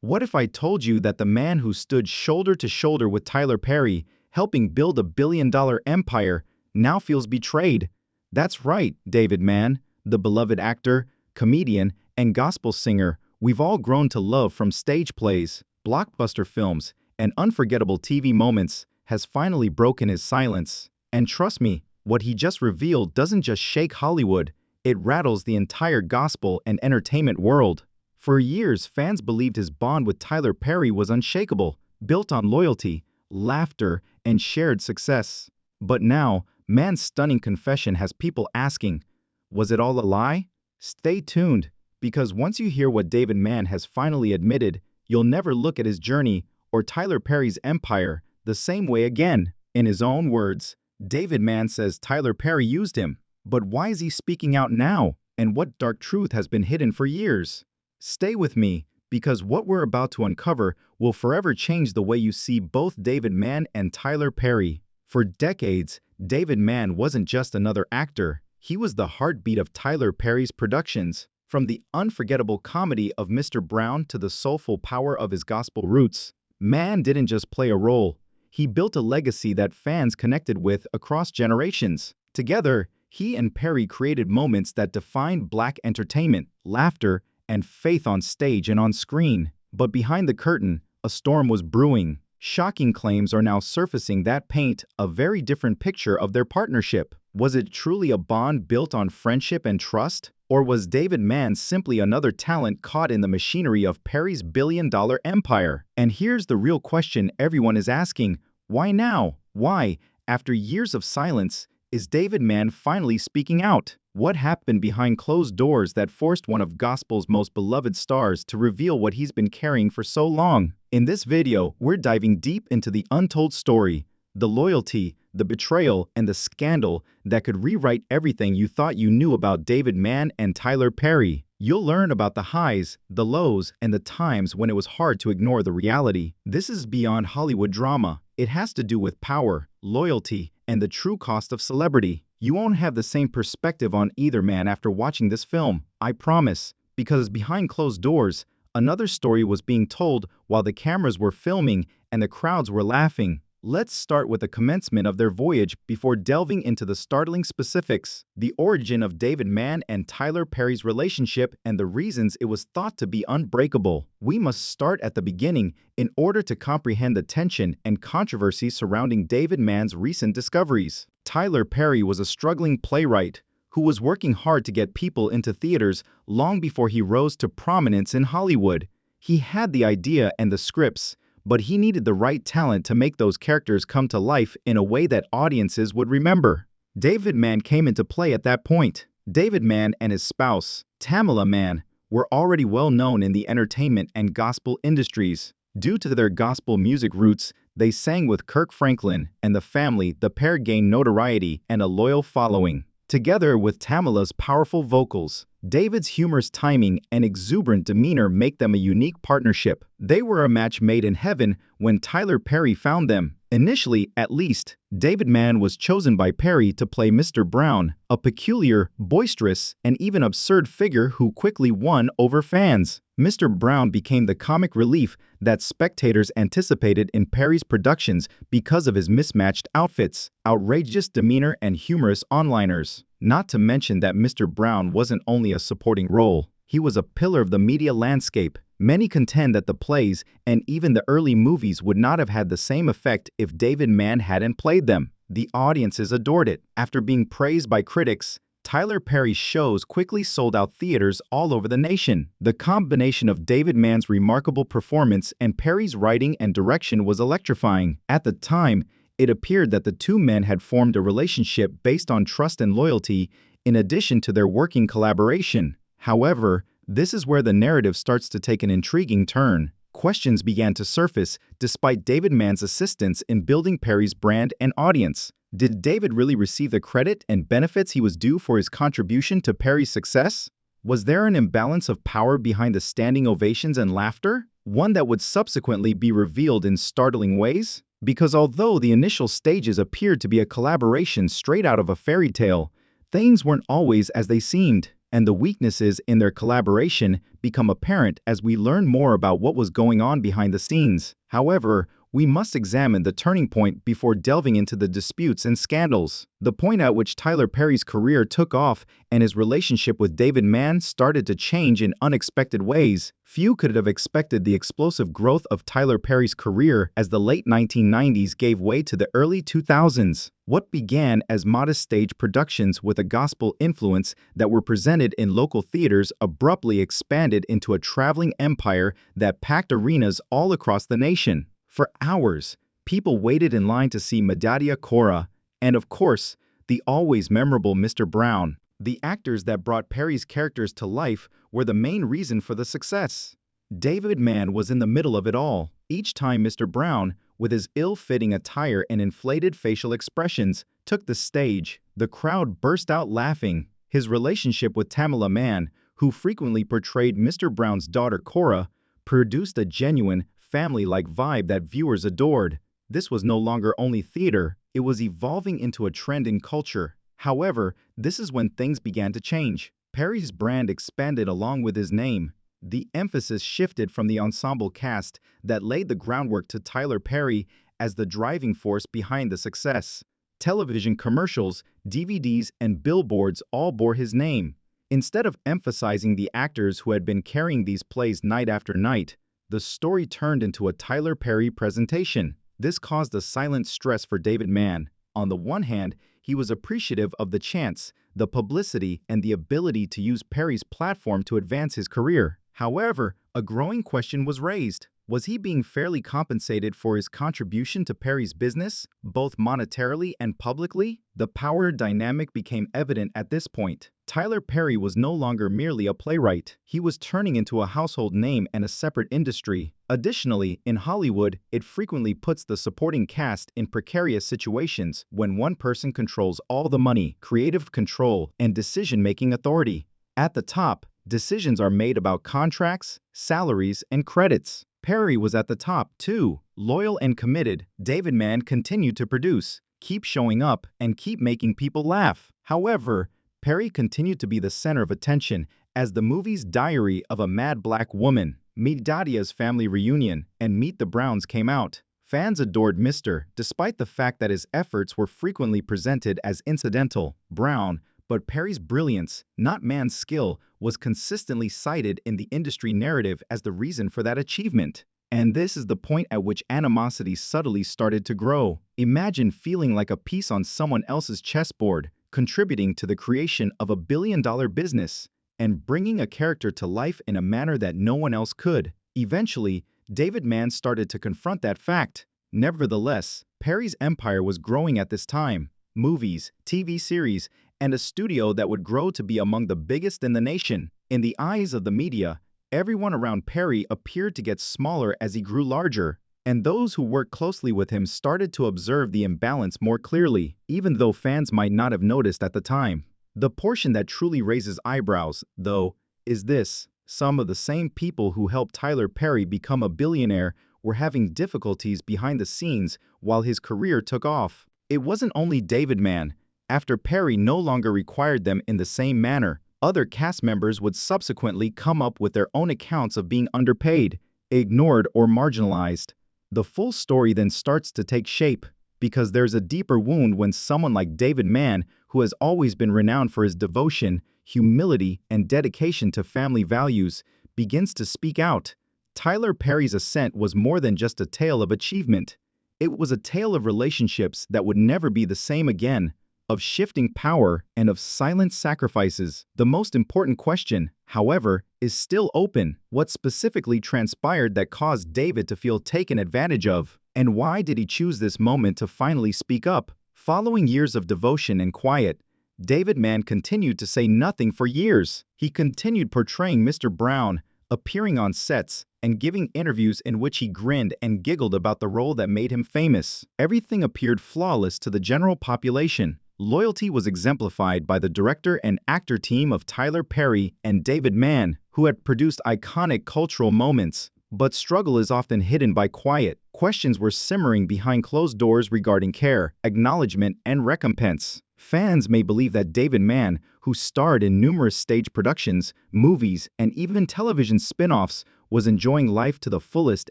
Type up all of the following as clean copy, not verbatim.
What if I told you that the man who stood shoulder to shoulder with Tyler Perry, helping build a billion-dollar empire, now feels betrayed? That's right, David Mann, the beloved actor, comedian, and gospel singer we've all grown to love from stage plays, blockbuster films, and unforgettable TV moments, has finally broken his silence. And trust me, what he just revealed doesn't just shake Hollywood, it rattles the entire gospel and entertainment world. For years, fans believed his bond with Tyler Perry was unshakable, built on loyalty, laughter, and shared success. But now, Mann's stunning confession has people asking, was it all a lie? Stay tuned, because once you hear what David Mann has finally admitted, you'll never look at his journey or Tyler Perry's empire the same way again. In his own words, David Mann says Tyler Perry used him. But why is he speaking out now? And what dark truth has been hidden for years? Stay with me, because what we're about to uncover will forever change the way you see both David Mann and Tyler Perry. For decades, David Mann wasn't just another actor, he was the heartbeat of Tyler Perry's productions. From the unforgettable comedy of Mr. Brown to the soulful power of his gospel roots, Mann didn't just play a role, he built a legacy that fans connected with across generations. Together, he and Perry created moments that defined Black entertainment, laughter, and faith on stage and on screen. But behind the curtain, a storm was brewing. Shocking claims are now surfacing that paint a very different picture of their partnership. Was it truly a bond built on friendship and trust? Or was David Mann simply another talent caught in the machinery of Perry's billion-dollar empire? And here's the real question everyone is asking. Why now? Why, after years of silence, is David Mann finally speaking out? What happened behind closed doors that forced one of gospel's most beloved stars to reveal what he's been carrying for so long? In this video, we're diving deep into the untold story, the loyalty, the betrayal, and the scandal that could rewrite everything you thought you knew about David Mann and Tyler Perry. You'll learn about the highs, the lows, and the times when it was hard to ignore the reality. This is beyond Hollywood drama. It has to do with power, loyalty, and the true cost of celebrity. You won't have the same perspective on either man after watching this film, I promise, because behind closed doors, another story was being told while the cameras were filming and the crowds were laughing. Let's start with the commencement of their voyage before delving into the startling specifics, the origin of David Mann and Tyler Perry's relationship and the reasons it was thought to be unbreakable. We must start at the beginning in order to comprehend the tension and controversy surrounding David Mann's recent discoveries. Tyler Perry was a struggling playwright who was working hard to get people into theaters long before he rose to prominence in Hollywood. He had the idea and the scripts, but he needed the right talent to make those characters come to life in a way that audiences would remember. David Mann came into play at that point. David Mann and his spouse, Tamala Mann, were already well known in the entertainment and gospel industries. Due to their gospel music roots, they sang with Kirk Franklin and the family. The pair gained notoriety and a loyal following. Together with Tamala's powerful vocals, David's humorous timing and exuberant demeanor make them a unique partnership. They were a match made in heaven when Tyler Perry found them. Initially, at least, David Mann was chosen by Perry to play Mr. Brown, a peculiar, boisterous, and even absurd figure who quickly won over fans. Mr. Brown became the comic relief that spectators anticipated in Perry's productions because of his mismatched outfits, outrageous demeanor, and humorous one-liners. Not to mention that Mr. Brown wasn't only a supporting role, he was a pillar of the media landscape. Many contend that the plays and even the early movies would not have had the same effect if David Mann hadn't played them. The audiences adored it. After being praised by critics, Tyler Perry's shows quickly sold out theaters all over the nation. The combination of David Mann's remarkable performance and Perry's writing and direction was electrifying. At the time, it appeared that the two men had formed a relationship based on trust and loyalty, in addition to their working collaboration. However, this is where the narrative starts to take an intriguing turn. Questions began to surface despite David Mann's assistance in building Perry's brand and audience. Did David really receive the credit and benefits he was due for his contribution to Perry's success? Was there an imbalance of power behind the standing ovations and laughter? One that would subsequently be revealed in startling ways? Because although the initial stages appeared to be a collaboration straight out of a fairy tale, things weren't always as they seemed. and the weaknesses in their collaboration become apparent as we learn more about what was going on behind the scenes. However, we must examine the turning point before delving into the disputes and scandals. The point at which Tyler Perry's career took off and his relationship with David Mann started to change in unexpected ways. Few could have expected the explosive growth of Tyler Perry's career as the late 1990s gave way to the early 2000s. What began as modest stage productions with a gospel influence that were presented in local theaters abruptly expanded into a traveling empire that packed arenas all across the nation. For hours, people waited in line to see Medada Cora, and of course, the always memorable Mr. Brown. The actors that brought Perry's characters to life were the main reason for the success. David Mann was in the middle of it all. Each time Mr. Brown, with his ill-fitting attire and inflated facial expressions, took the stage, the crowd burst out laughing. His relationship with Tamela Mann, who frequently portrayed Mr. Brown's daughter Cora, produced a genuine, family-like vibe that viewers adored. This was no longer only theater, it was evolving into a trend in culture. However, this is when things began to change. Perry's brand expanded along with his name. The emphasis shifted from the ensemble cast that laid the groundwork to Tyler Perry as the driving force behind the success. Television commercials, DVDs, and billboards all bore his name. Instead of emphasizing the actors who had been carrying these plays night after night, the story turned into a Tyler Perry presentation. This caused a silent stress for David Mann. On the one hand, he was appreciative of the chance, the publicity, and the ability to use Perry's platform to advance his career. However, a growing question was raised. Was he being fairly compensated for his contribution to Perry's business, both monetarily and publicly? The power dynamic became evident at this point. Tyler Perry was no longer merely a playwright. He was turning into a household name and a separate industry. Additionally, in Hollywood, it frequently puts the supporting cast in precarious situations when one person controls all the money, creative control, and decision-making authority. At the top, decisions are made about contracts, salaries, and credits. Perry was at the top, too. Loyal and committed, David Mann continued to produce, keep showing up, and keep making people laugh. However, Perry continued to be the center of attention as the movies Diary of a Mad Black Woman, Medada's Family Reunion, and Meet the Browns came out. Fans adored Mr. despite the fact that his efforts were frequently presented as incidental. Brown, but Perry's brilliance, not Mann's skill, was consistently cited in the industry narrative as the reason for that achievement. And this is the point at which animosity subtly started to grow. Imagine feeling like a piece on someone else's chessboard, contributing to the creation of a billion-dollar business, and bringing a character to life in a manner that no one else could. Eventually, David Mann started to confront that fact. Nevertheless, Perry's empire was growing at this time. Movies, TV series, and a studio that would grow to be among the biggest in the nation. In the eyes of the media, everyone around Perry appeared to get smaller as he grew larger, and those who worked closely with him started to observe the imbalance more clearly, even though fans might not have noticed at the time. The portion that truly raises eyebrows, though, is this. Some of the same people who helped Tyler Perry become a billionaire were having difficulties behind the scenes while his career took off. It wasn't only David Mann. After Perry no longer required them in the same manner, other cast members would subsequently come up with their own accounts of being underpaid, ignored, or marginalized. The full story then starts to take shape, because there's a deeper wound when someone like David Mann, who has always been renowned for his devotion, humility, and dedication to family values, begins to speak out. Tyler Perry's ascent was more than just a tale of achievement. It was a tale of relationships that would never be the same again, of shifting power, and of silent sacrifices. The most important question, however, is still open. What specifically transpired that caused David to feel taken advantage of? And why did he choose this moment to finally speak up? Following years of devotion and quiet, David Mann continued to say nothing for years. He continued portraying Mr. Brown, appearing on sets, and giving interviews in which he grinned and giggled about the role that made him famous. Everything appeared flawless to the general population. Loyalty was exemplified by the director and actor team of Tyler Perry and David Mann, who had produced iconic cultural moments. But struggle is often hidden by quiet. Questions were simmering behind closed doors regarding care, acknowledgement, and recompense. Fans may believe that David Mann, who starred in numerous stage productions, movies, and even television spin-offs, was enjoying life to the fullest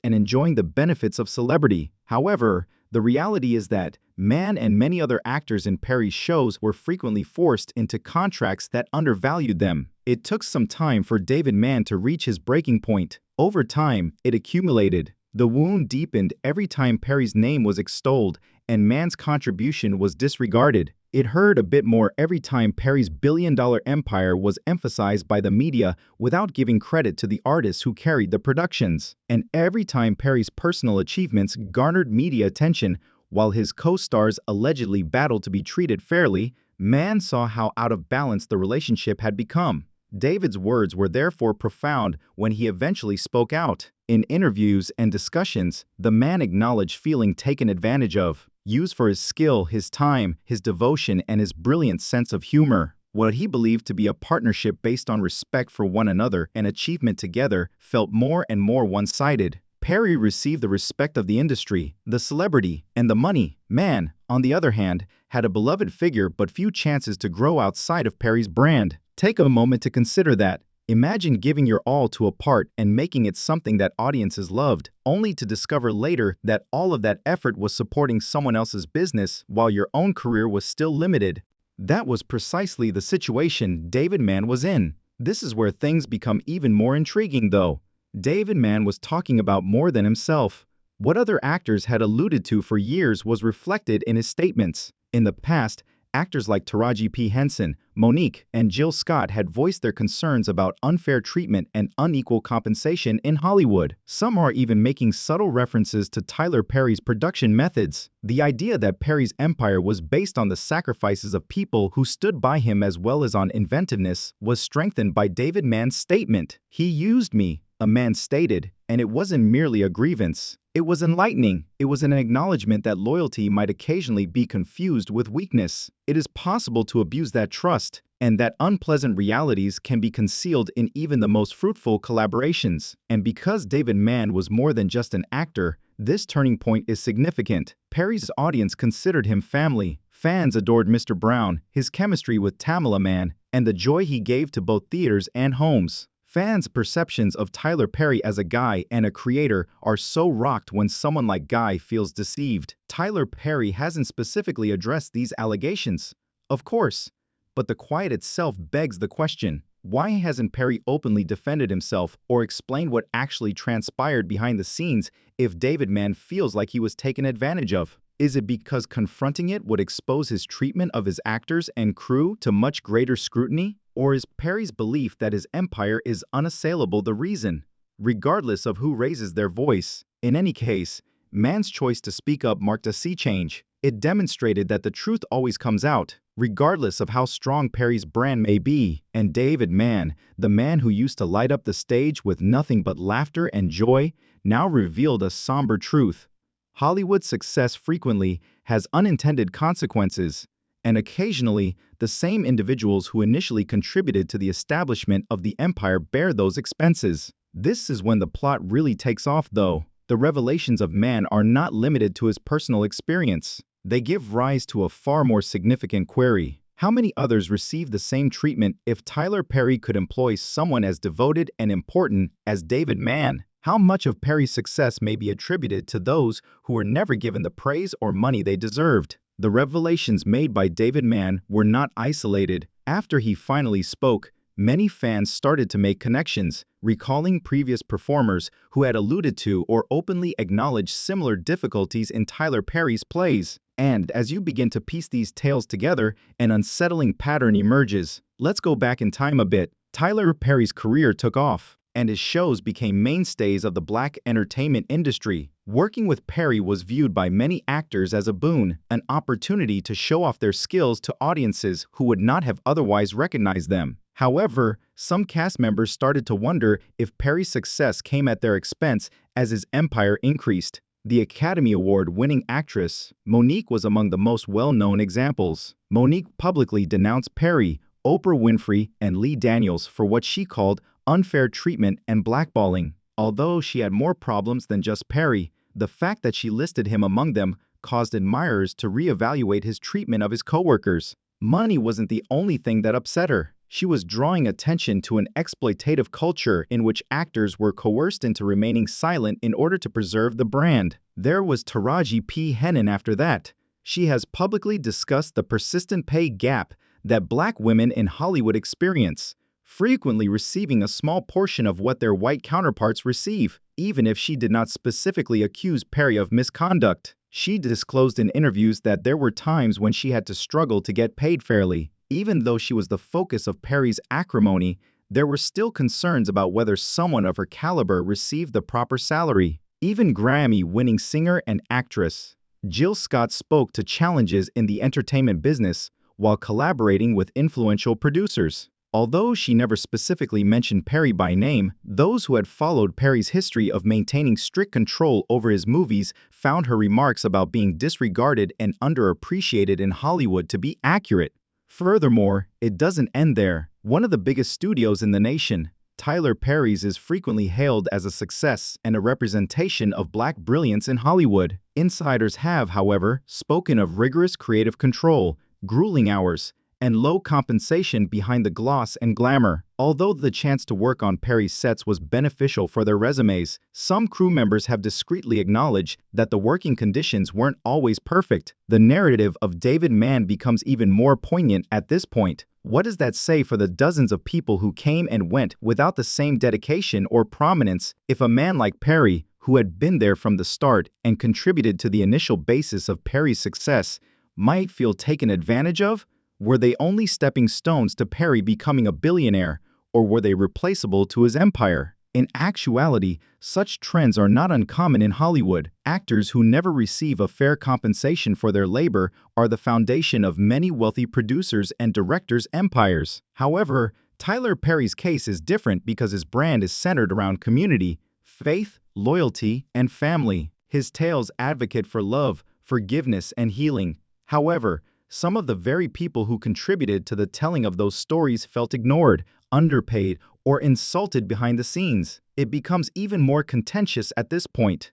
and enjoying the benefits of celebrity. However, the reality is that Mann and many other actors in Perry's shows were frequently forced into contracts that undervalued them. It took some time for David Mann to reach his breaking point. Over time, it accumulated. The wound deepened every time Perry's name was extolled and Mann's contribution was disregarded. It hurt a bit more every time Perry's billion-dollar empire was emphasized by the media without giving credit to the artists who carried the productions. And every time Perry's personal achievements garnered media attention while his co-stars allegedly battled to be treated fairly, Mann saw how out of balance the relationship had become. David's words were therefore profound when he eventually spoke out. In interviews and discussions, the man acknowledged feeling taken advantage of, used for his skill, his time, his devotion, and his brilliant sense of humor. What he believed to be a partnership based on respect for one another and achievement together felt more and more one-sided. Perry received the respect of the industry, the celebrity, and the money. Mann, on the other hand, had a beloved figure but few chances to grow outside of Perry's brand. Take a moment to consider that. Imagine giving your all to a part and making it something that audiences loved, only to discover later that all of that effort was supporting someone else's business while your own career was still limited. That was precisely the situation David Mann was in. This is where things become even more intriguing, though. David Mann was talking about more than himself. What other actors had alluded to for years was reflected in his statements. In the past, actors like Taraji P. Henson, Monique, and Jill Scott had voiced their concerns about unfair treatment and unequal compensation in Hollywood. Some are even making subtle references to Tyler Perry's production methods. The idea that Perry's empire was based on the sacrifices of people who stood by him as well as on inventiveness was strengthened by David Mann's statement. "He used me," a man stated, and it wasn't merely a grievance. It was enlightening. It was an acknowledgement that loyalty might occasionally be confused with weakness. It is possible to abuse that trust, and that unpleasant realities can be concealed in even the most fruitful collaborations. And because David Mann was more than just an actor, this turning point is significant. Perry's audience considered him family. Fans adored Mr. Brown, his chemistry with Tamala Mann, and the joy he gave to both theaters and homes. Fans' perceptions of Tyler Perry as a guy and a creator are so rocked when someone like Guy feels deceived. Tyler Perry hasn't specifically addressed these allegations, of course, but the quiet itself begs the question, why hasn't Perry openly defended himself or explained what actually transpired behind the scenes if David Mann feels like he was taken advantage of? Is it because confronting it would expose his treatment of his actors and crew to much greater scrutiny? Or is Perry's belief that his empire is unassailable the reason, regardless of who raises their voice? In any case, Mann's choice to speak up marked a sea change. It demonstrated that the truth always comes out, regardless of how strong Perry's brand may be. And David Mann, the man who used to light up the stage with nothing but laughter and joy, now revealed a somber truth. Hollywood's success frequently has unintended consequences, and occasionally, the same individuals who initially contributed to the establishment of the empire bear those expenses. This is when the plot really takes off, though. The revelations of Mann are not limited to his personal experience. They give rise to a far more significant query. How many others receive the same treatment if Tyler Perry could employ someone as devoted and important as David Mann? How much of Perry's success may be attributed to those who were never given the praise or money they deserved? The revelations made by David Mann were not isolated. After he finally spoke, many fans started to make connections, recalling previous performers who had alluded to or openly acknowledged similar difficulties in Tyler Perry's plays. And as you begin to piece these tales together, an unsettling pattern emerges. Let's go back in time a bit. Tyler Perry's career took off, and his shows became mainstays of the black entertainment industry. Working with Perry was viewed by many actors as a boon, an opportunity to show off their skills to audiences who would not have otherwise recognized them. However, some cast members started to wonder if Perry's success came at their expense as his empire increased. The Academy Award-winning actress, Monique, was among the most well-known examples. Monique publicly denounced Perry, Oprah Winfrey, and Lee Daniels for what she called unfair treatment and blackballing. Although she had more problems than just Perry, the fact that she listed him among them caused admirers to reevaluate his treatment of his coworkers. Money wasn't the only thing that upset her. She was drawing attention to an exploitative culture in which actors were coerced into remaining silent in order to preserve the brand. There was Taraji P. Hennon after that. She has publicly discussed the persistent pay gap that black women in Hollywood experience, frequently receiving a small portion of what their white counterparts receive. Even if she did not specifically accuse Perry of misconduct, she disclosed in interviews that there were times when she had to struggle to get paid fairly. Even though she was the focus of Perry's acrimony, there were still concerns about whether someone of her caliber received the proper salary. Even Grammy-winning singer and actress Jill Scott spoke to challenges in the entertainment business while collaborating with influential producers. Although she never specifically mentioned Perry by name, those who had followed Perry's history of maintaining strict control over his movies found her remarks about being disregarded and underappreciated in Hollywood to be accurate. Furthermore, it doesn't end there. One of the biggest studios in the nation, Tyler Perry's, is frequently hailed as a success and a representation of black brilliance in Hollywood. Insiders have, however, spoken of rigorous creative control, grueling hours, and low compensation behind the gloss and glamour. Although the chance to work on Perry's sets was beneficial for their resumes, some crew members have discreetly acknowledged that the working conditions weren't always perfect. The narrative of David Mann becomes even more poignant at this point. What does that say for the dozens of people who came and went without the same dedication or prominence? If a man like Perry, who had been there from the start and contributed to the initial basis of Perry's success, might feel taken advantage of, were they only stepping stones to Perry becoming a billionaire, or were they replaceable to his empire? In actuality, such trends are not uncommon in Hollywood. Actors who never receive a fair compensation for their labor are the foundation of many wealthy producers' and directors' empires. However, Tyler Perry's case is different because his brand is centered around community, faith, loyalty, and family. His tales advocate for love, forgiveness, and healing. However, some of the very people who contributed to the telling of those stories felt ignored, underpaid, or insulted behind the scenes. It becomes even more contentious at this point.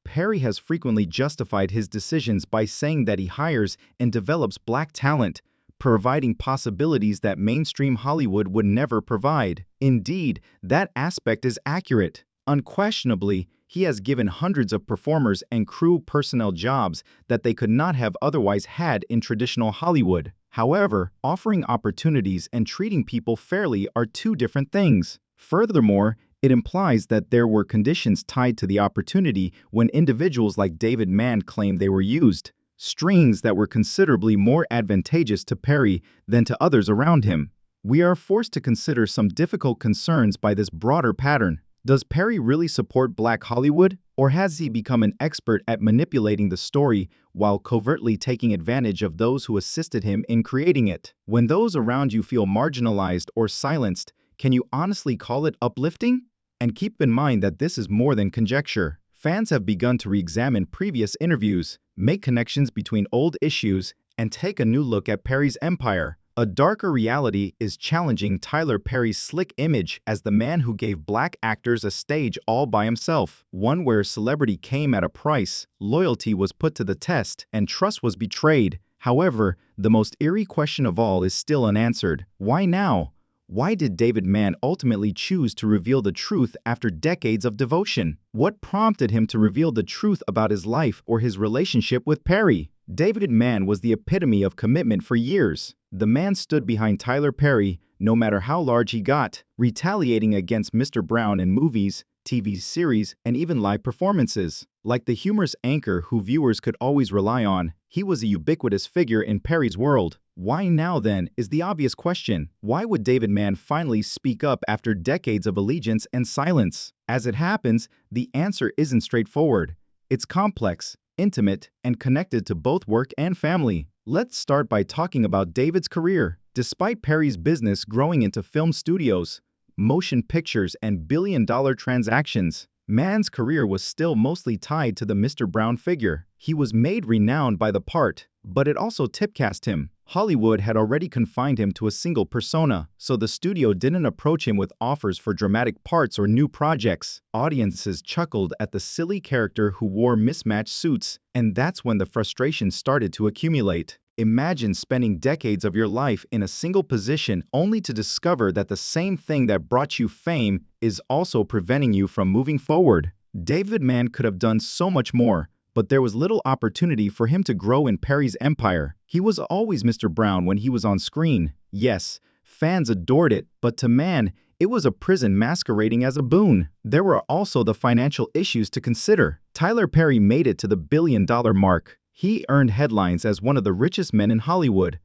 Perry has frequently justified his decisions by saying that he hires and develops black talent, providing possibilities that mainstream Hollywood would never provide. Indeed, that aspect is accurate. Unquestionably, he has given hundreds of performers and crew personnel jobs that they could not have otherwise had in traditional Hollywood. However, offering opportunities and treating people fairly are two different things. Furthermore, it implies that there were conditions tied to the opportunity when individuals like David Mann claimed they were used, strings that were considerably more advantageous to Perry than to others around him. We are forced to consider some difficult concerns by this broader pattern. Does Perry really support Black Hollywood, or has he become an expert at manipulating the story while covertly taking advantage of those who assisted him in creating it? When those around you feel marginalized or silenced, can you honestly call it uplifting? And keep in mind that this is more than conjecture. Fans have begun to re-examine previous interviews, make connections between old issues, and take a new look at Perry's empire. A darker reality is challenging Tyler Perry's slick image as the man who gave black actors a stage all by himself, one where celebrity came at a price, loyalty was put to the test, and trust was betrayed. However, the most eerie question of all is still unanswered. Why now? Why did David Mann ultimately choose to reveal the truth after decades of devotion? What prompted him to reveal the truth about his life or his relationship with Perry? David Mann was the epitome of commitment for years. The man stood behind Tyler Perry, no matter how large he got, retaliating against Mr. Brown in movies, TV series, and even live performances. Like the humorous anchor who viewers could always rely on, he was a ubiquitous figure in Perry's world. Why now then is the obvious question. Why would David Mann finally speak up after decades of allegiance and silence? As it happens, the answer isn't straightforward. It's complex, intimate, and connected to both work and family. Let's start by talking about David's career. Despite Perry's business growing into film studios, motion pictures, and billion-dollar transactions, Mann's career was still mostly tied to the Mr. Brown figure. He was made renowned by the part, but it also typecast him. Hollywood had already confined him to a single persona, so the studio didn't approach him with offers for dramatic parts or new projects. Audiences chuckled at the silly character who wore mismatched suits, and that's when the frustration started to accumulate. Imagine spending decades of your life in a single position only to discover that the same thing that brought you fame is also preventing you from moving forward. David Mann could have done so much more, but there was little opportunity for him to grow in Perry's empire. He was always Mr. Brown when he was on screen. Yes, fans adored it, but to Mann, it was a prison masquerading as a boon. There were also the financial issues to consider. Tyler Perry made it to the billion-dollar mark. He earned headlines as one of the richest men in Hollywood,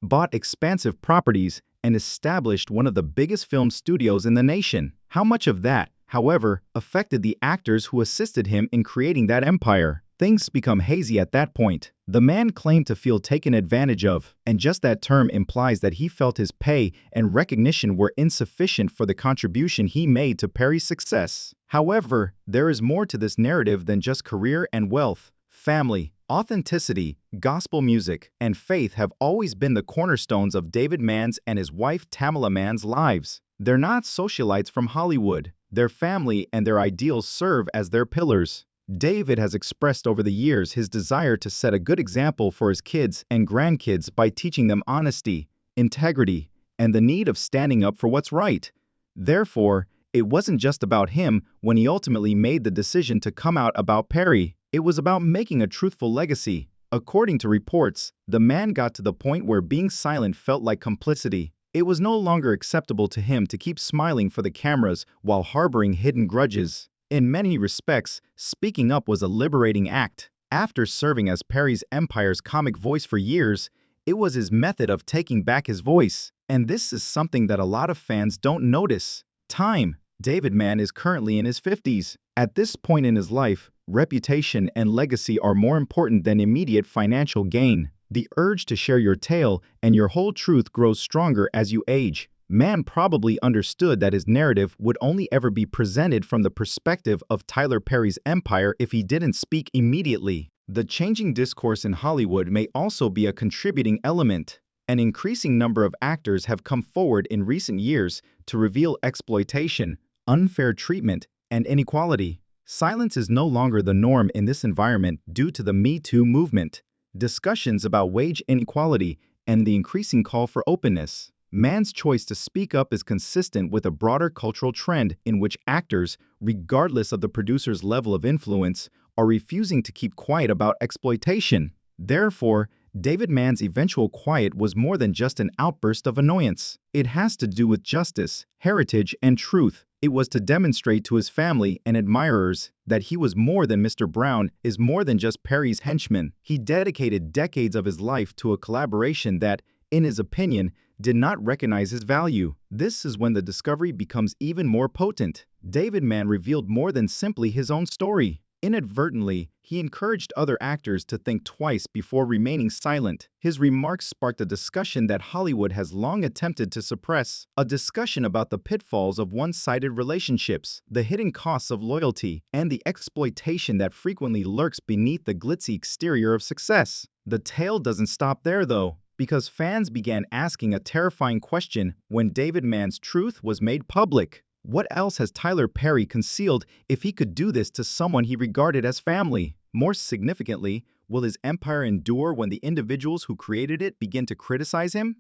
bought expansive properties, and established one of the biggest film studios in the nation. How much of that, however, affected the actors who assisted him in creating that empire? Things become hazy at that point. The man claimed to feel taken advantage of, and just that term implies that he felt his pay and recognition were insufficient for the contribution he made to Perry's success. However, there is more to this narrative than just career and wealth. Family, authenticity, gospel music, and faith have always been the cornerstones of David Mann's and his wife Tamala Mann's lives. They're not socialites from Hollywood. Their family and their ideals serve as their pillars. David has expressed over the years his desire to set a good example for his kids and grandkids by teaching them honesty, integrity, and the need of standing up for what's right. Therefore, it wasn't just about him when he ultimately made the decision to come out about Perry. It was about making a truthful legacy. According to reports, the man got to the point where being silent felt like complicity. It was no longer acceptable to him to keep smiling for the cameras while harboring hidden grudges. In many respects, speaking up was a liberating act. After serving as Perry's empire's comic voice for years, it was his method of taking back his voice. And this is something that a lot of fans don't notice. Time. David Mann is currently in his 50s. At this point in his life, reputation and legacy are more important than immediate financial gain. The urge to share your tale and your whole truth grows stronger as you age. Mann probably understood that his narrative would only ever be presented from the perspective of Tyler Perry's empire if he didn't speak immediately. The changing discourse in Hollywood may also be a contributing element. An increasing number of actors have come forward in recent years to reveal exploitation, unfair treatment, and inequality. Silence is no longer the norm in this environment due to the Me Too movement, discussions about wage inequality, and the increasing call for openness. Mann's choice to speak up is consistent with a broader cultural trend in which actors, regardless of the producer's level of influence, are refusing to keep quiet about exploitation. Therefore, David Mann's eventual quiet was more than just an outburst of annoyance. It has to do with justice, heritage, and truth. It was to demonstrate to his family and admirers that he was more than Mr. Brown, is more than just Perry's henchman. He dedicated decades of his life to a collaboration that, in his opinion, did not recognize his value. This is when the discovery becomes even more potent. David Mann revealed more than simply his own story. Inadvertently, he encouraged other actors to think twice before remaining silent. His remarks sparked a discussion that Hollywood has long attempted to suppress, a discussion about the pitfalls of one-sided relationships, the hidden costs of loyalty, and the exploitation that frequently lurks beneath the glitzy exterior of success. The tale doesn't stop there, though, because fans began asking a terrifying question when David Mann's truth was made public. What else has Tyler Perry concealed if he could do this to someone he regarded as family? More significantly, will his empire endure when the individuals who created it begin to criticize him?